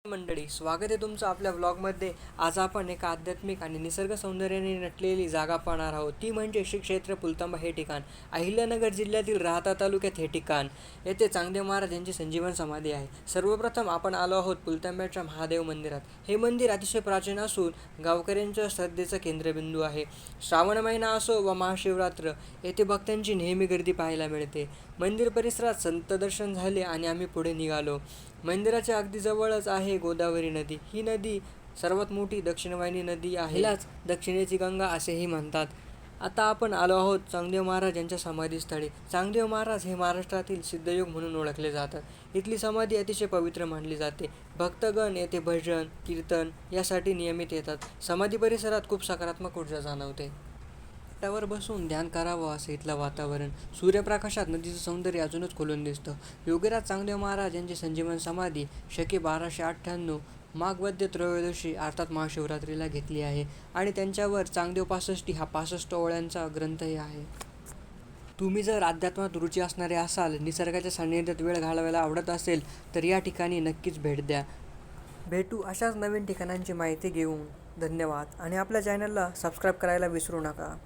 मंडळी, स्वागत आहे तुमचं आपल्या व्लॉगमध्ये. आज आपण एका आध्यात्मिक आणि निसर्ग सौंदर्याने नटलेली जागा पाहणार आहोत. ती म्हणजे श्री क्षेत्र पुलतांबा हे ठिकाण. अहिल्यानगर जिल्ह्यातील राहाता तालुक्यात हे ठिकाण. येथे चांगदेव महाराज यांची संजीवन समाधी आहे. सर्वप्रथम आपण आलो आहोत पुलतांब्याच्या महादेव मंदिरात. हे मंदिर अतिशय प्राचीन असून गावकऱ्यांच्या श्रद्धेचा केंद्रबिंदू आहे. श्रावण महिना असो व महाशिवरात्र, येथे भक्तांची नेहमी गर्दी पाहायला मिळते. मंदिर परिसरात संत दर्शन झाले आणि आम्ही पुढे निघालो. मंदिराच्या अगदी जवळच आहे गोदावरी नदी. ही नदी सर्वात मोठी दक्षिणवाहिनी नदी आहे. हिलाच दक्षिणेची गंगा असेही म्हणतात. आता आपण आलो आहोत चांगदेव महाराज यांच्या समाधीस्थळी. चांगदेव महाराज हे महाराष्ट्रातील सिद्धयोग म्हणून ओळखले जातात. इथली समाधी अतिशय पवित्र मानली जाते. भक्तगण येथे भजन कीर्तन यासाठी नियमित येतात. समाधी परिसरात खूप सकारात्मक ऊर्जा जाणवते. टावर बसून ध्यान करावं असं इथलं वातावरण. सूर्यप्रकाशात नदीचं सौंदर्य अजूनच खुलून दिसतं. योगीराज चांगदेव महाराज यांची संजीवन समाधी शके 1298 माघ वद्य त्रयोदशी अर्थात महाशिवरात्रीला घेतली आहे आणि त्यांच्यावर चांगदेव 65 हा 65 ओळ्यांचा ग्रंथही आहे. तुम्ही जर अध्यात्मात रुची असणारे असाल, निसर्गाच्या सान्निध्यात वेळ घालवायला आवडत असेल तर या ठिकाणी नक्कीच भेट द्या. भेटू अशाच नवीन ठिकाणांची माहिती घेऊन. धन्यवाद आणि आपल्या चॅनलला सबस्क्राईब करायला विसरू नका.